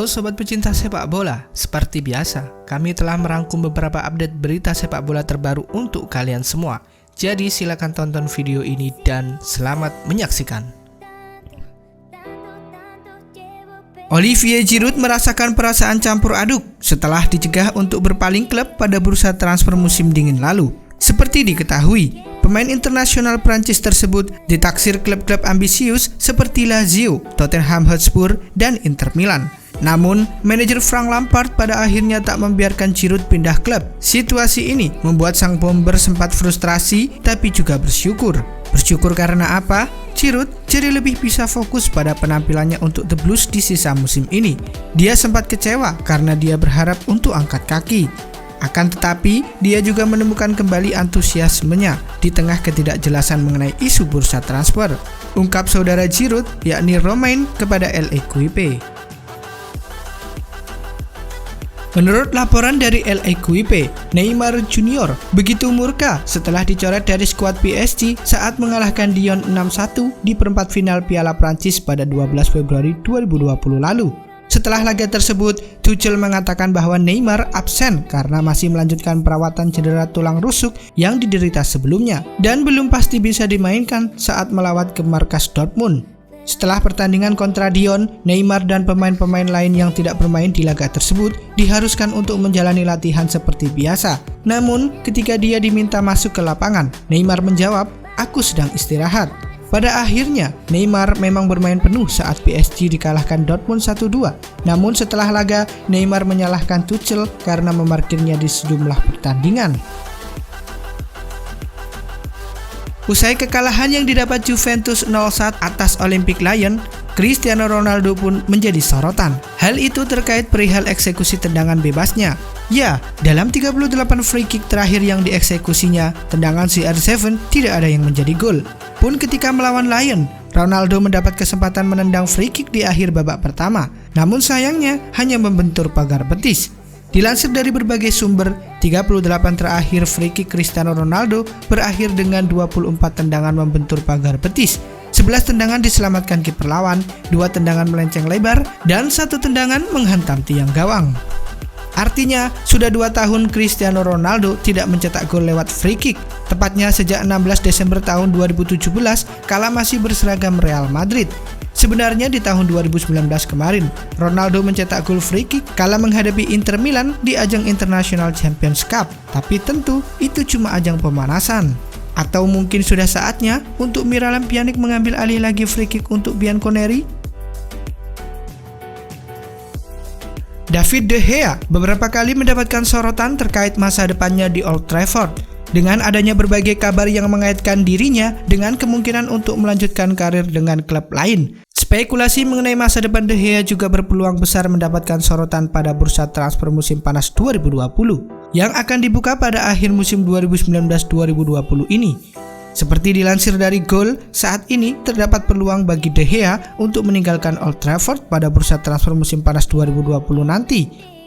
Halo sobat pecinta sepak bola, seperti biasa kami telah merangkum beberapa update berita sepak bola terbaru untuk kalian semua. Jadi silakan tonton video ini dan selamat menyaksikan. Olivier Giroud merasakan perasaan campur aduk setelah dicegah untuk berpaling klub pada bursa transfer musim dingin lalu. Seperti diketahui, pemain internasional Prancis tersebut ditaksir klub-klub ambisius seperti Lazio, Tottenham Hotspur, dan Inter Milan. Namun, manajer Frank Lampard pada akhirnya tak membiarkan Giroud pindah klub. Situasi ini membuat sang bomber sempat frustrasi tapi juga bersyukur. Bersyukur karena apa? Giroud jadi lebih bisa fokus pada penampilannya untuk The Blues di sisa musim ini. Dia sempat kecewa karena dia berharap untuk angkat kaki. Akan tetapi, dia juga menemukan kembali antusiasmenya di tengah ketidakjelasan mengenai isu bursa transfer. Ungkap saudara Giroud, yakni Romain, kepada L'Equipe. Menurut laporan dari L'Equipe, Neymar Junior begitu murka setelah dicoret dari skuad PSG saat mengalahkan Lyon 6-1 di perempat final Piala Prancis pada 12 Februari 2020 lalu. Setelah laga tersebut, Tuchel mengatakan bahwa Neymar absen karena masih melanjutkan perawatan cedera tulang rusuk yang diderita sebelumnya dan belum pasti bisa dimainkan saat melawat ke markas Dortmund. Setelah pertandingan kontra Lyon, Neymar dan pemain-pemain lain yang tidak bermain di laga tersebut diharuskan untuk menjalani latihan seperti biasa. Namun, ketika dia diminta masuk ke lapangan, Neymar menjawab, "Aku sedang istirahat." Pada akhirnya, Neymar memang bermain penuh saat PSG dikalahkan Dortmund 1-2. Namun setelah laga, Neymar menyalahkan Tuchel karena memarkirnya di sejumlah pertandingan. Usai kekalahan yang didapat Juventus 0-1 atas Olympique Lyon, Cristiano Ronaldo pun menjadi sorotan. Hal itu terkait perihal eksekusi tendangan bebasnya. Ya, dalam 38 free kick terakhir yang dieksekusinya, tendangan CR7 tidak ada yang menjadi gol. Pun ketika melawan Lyon, Ronaldo mendapat kesempatan menendang free kick di akhir babak pertama. Namun sayangnya hanya membentur pagar betis. Dilansir dari berbagai sumber, 38 terakhir free kick Cristiano Ronaldo berakhir dengan 24 tendangan membentur pagar betis. 11 tendangan diselamatkan kiper lawan, 2 tendangan melenceng lebar, dan 1 tendangan menghantam tiang gawang. Artinya, sudah 2 tahun Cristiano Ronaldo tidak mencetak gol lewat free kick, tepatnya sejak 16 Desember tahun 2017 kala masih berseragam Real Madrid. Sebenarnya di tahun 2019 kemarin, Ronaldo mencetak gol free kick kala menghadapi Inter Milan di ajang International Champions Cup, tapi tentu itu cuma ajang pemanasan. Atau mungkin sudah saatnya untuk Miralem Pjanic mengambil alih lagi free kick untuk Bianconeri? David De Gea beberapa kali mendapatkan sorotan terkait masa depannya di Old Trafford. Dengan adanya berbagai kabar yang mengaitkan dirinya dengan kemungkinan untuk melanjutkan karir dengan klub lain, spekulasi mengenai masa depan De Gea juga berpeluang besar mendapatkan sorotan pada bursa transfer musim panas 2020 yang akan dibuka pada akhir musim 2019-2020 ini. Seperti dilansir dari Goal, saat ini terdapat peluang bagi De Gea untuk meninggalkan Old Trafford pada bursa transfer musim panas 2020 nanti.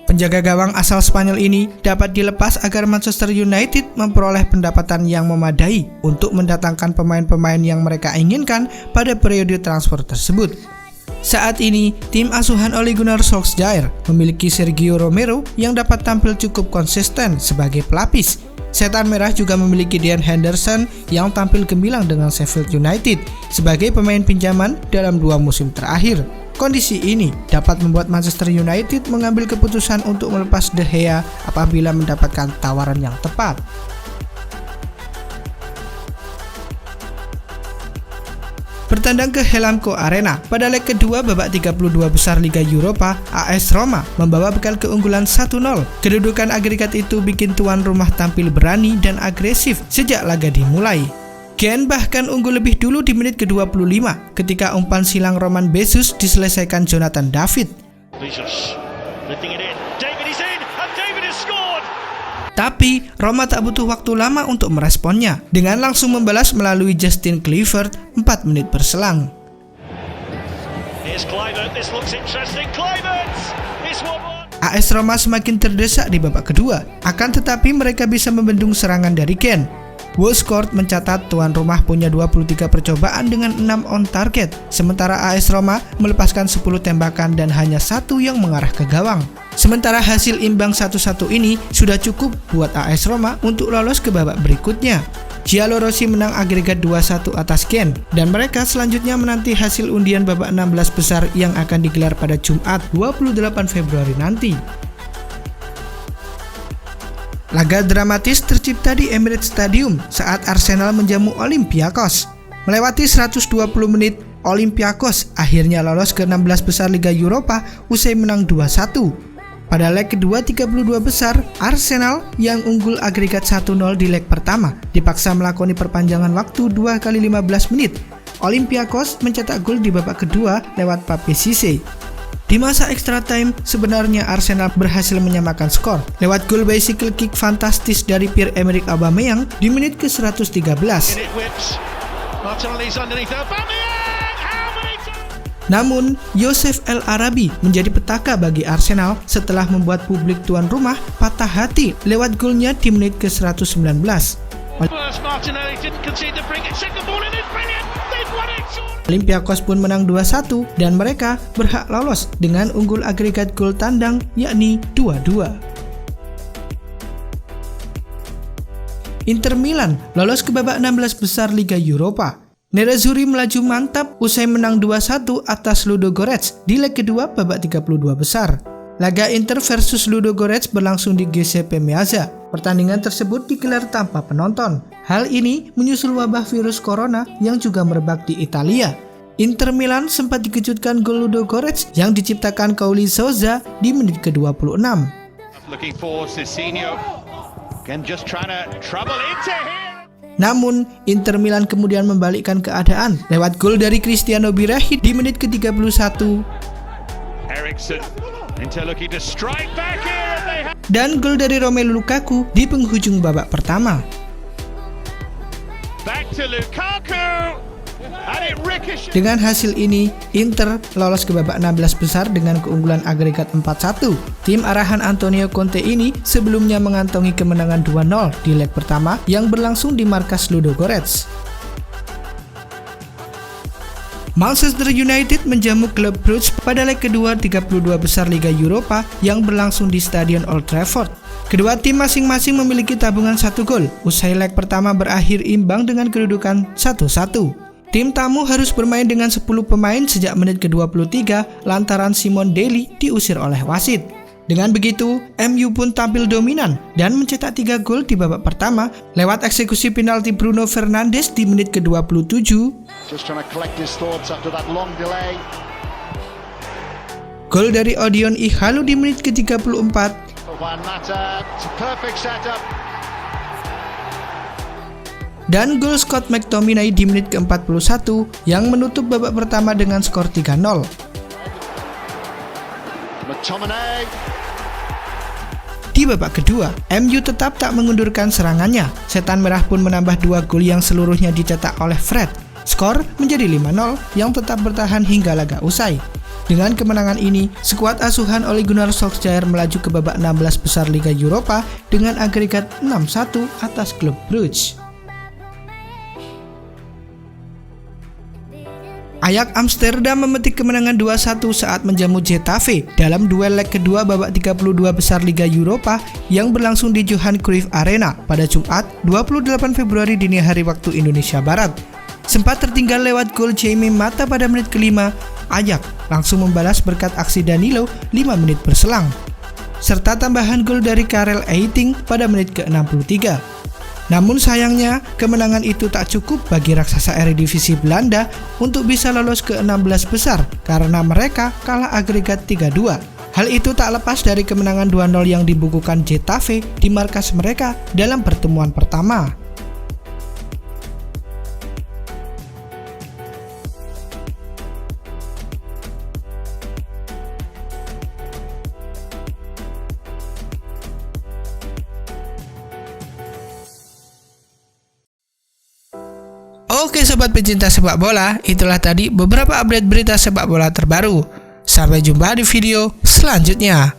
Penjaga gawang asal Spanyol ini dapat dilepas agar Manchester United memperoleh pendapatan yang memadai untuk mendatangkan pemain-pemain yang mereka inginkan pada periode transfer tersebut. Saat ini, tim asuhan Ole Gunnar Solskjaer memiliki Sergio Romero yang dapat tampil cukup konsisten sebagai pelapis. Setan Merah juga memiliki Dean Henderson yang tampil gemilang dengan Sheffield United sebagai pemain pinjaman dalam 2 musim terakhir. Kondisi ini dapat membuat Manchester United mengambil keputusan untuk melepas De Gea apabila mendapatkan tawaran yang tepat. Bertandang ke Helamco Arena, pada leg kedua babak 32 besar Liga Eropa, AS Roma membawa bekal keunggulan 1-0. Kedudukan agregat itu bikin tuan rumah tampil berani dan agresif sejak laga dimulai. Gen bahkan unggul lebih dulu di menit ke-25 ketika umpan silang Roman Besus diselesaikan Jonathan David. Tapi Roma tak butuh waktu lama untuk meresponnya dengan langsung membalas melalui Justin Kluivert 4 menit berselang. AS Roma semakin terdesak di babak kedua, akan tetapi mereka bisa membendung serangan dari Gen. Wolfsburg mencatat tuan rumah punya 23 percobaan dengan 6 on target, sementara AS Roma melepaskan 10 tembakan dan hanya 1 yang mengarah ke gawang. Sementara hasil imbang 1-1 ini sudah cukup buat AS Roma untuk lolos ke babak berikutnya. Giallorossi menang agregat 2-1 atas Genk, dan mereka selanjutnya menanti hasil undian babak 16 besar yang akan digelar pada Jumat 28 Februari nanti. Laga dramatis tercipta di Emirates Stadium saat Arsenal menjamu Olympiakos. Melewati 120 menit, Olympiakos akhirnya lolos ke 16 besar Liga Eropa usai menang 2-1. Pada leg kedua 32 besar, Arsenal yang unggul agregat 1-0 di leg pertama dipaksa melakoni perpanjangan waktu 2 kali 15 menit. Olympiakos mencetak gol di babak kedua lewat Pape Cisse. Di masa extra time, sebenarnya Arsenal berhasil menyamakan skor lewat gol bicycle kick fantastis dari Pierre-Emerick Aubameyang di menit ke-113. Namun, Youssef El Arabi menjadi petaka bagi Arsenal setelah membuat publik tuan rumah patah hati lewat golnya di menit ke-119. Olympiakos pun menang 2-1 dan mereka berhak lolos dengan unggul agregat gol tandang yakni 2-2. Inter Milan lolos ke babak 16 besar Liga Eropa. Nerazzurri melaju mantap usai menang 2-1 atas Ludogorets di leg kedua babak 32 besar. Laga Inter versus Ludogorets berlangsung di Giuseppe Meazza. Pertandingan tersebut digelar tanpa penonton. Hal ini menyusul wabah virus corona yang juga merebak di Italia. Inter Milan sempat dikejutkan gol Ludogorets yang diciptakan Kauli Souza di menit ke-26. Namun, Inter Milan kemudian membalikkan keadaan lewat gol dari Cristiano Birahim di menit ke-31. Dan gol dari Romelu Lukaku di penghujung babak pertama. Dengan hasil ini, Inter lolos ke babak 16 besar dengan keunggulan agregat 4-1. Tim arahan Antonio Conte ini sebelumnya mengantongi kemenangan 2-0 di leg pertama yang berlangsung di markas Ludogorets. Manchester United menjamu klub Brugge pada leg kedua 32 besar Liga Eropa yang berlangsung di Stadion Old Trafford. Kedua tim masing-masing memiliki tabungan 1 gol, usai leg pertama berakhir imbang dengan kedudukan 1-1. Tim tamu harus bermain dengan 10 pemain sejak menit ke-23 lantaran Simon Daly diusir oleh wasit. Dengan begitu, MU pun tampil dominan dan mencetak 3 gol di babak pertama lewat eksekusi penalti Bruno Fernandes di menit ke-27, gol dari Odion Ighalo di menit ke-34, dan gol Scott McTominay di menit ke-41 yang menutup babak pertama dengan skor 3-0. Di babak kedua, MU tetap tak mengundurkan serangannya. Setan Merah pun menambah 2 gol yang seluruhnya dicetak oleh Fred. Skor menjadi 5-0 yang tetap bertahan hingga laga usai. Dengan kemenangan ini, skuad asuhan Ole Gunnar Solskjaer melaju ke babak 16 besar Liga Eropa dengan agregat 6-1 atas klub Brugge. Ajax Amsterdam memetik kemenangan 2-1 saat menjamu Getafe dalam duel leg kedua babak 32 besar Liga Eropa yang berlangsung di Johan Cruyff Arena pada Jumat 28 Februari dini hari waktu Indonesia Barat. Sempat tertinggal lewat gol Jaime Mata pada menit ke-5, Ajax langsung membalas berkat aksi Danilo 5 menit berselang, serta tambahan gol dari Karel Eiting pada menit ke-63. Namun sayangnya, kemenangan itu tak cukup bagi raksasa Eredivisie Belanda untuk bisa lolos ke 16 besar karena mereka kalah agregat 3-2. Hal itu tak lepas dari kemenangan 2-0 yang dibukukan Getafe di markas mereka dalam pertemuan pertama. Oke sobat pecinta sepak bola, itulah tadi beberapa update berita sepak bola terbaru. Sampai jumpa di video selanjutnya.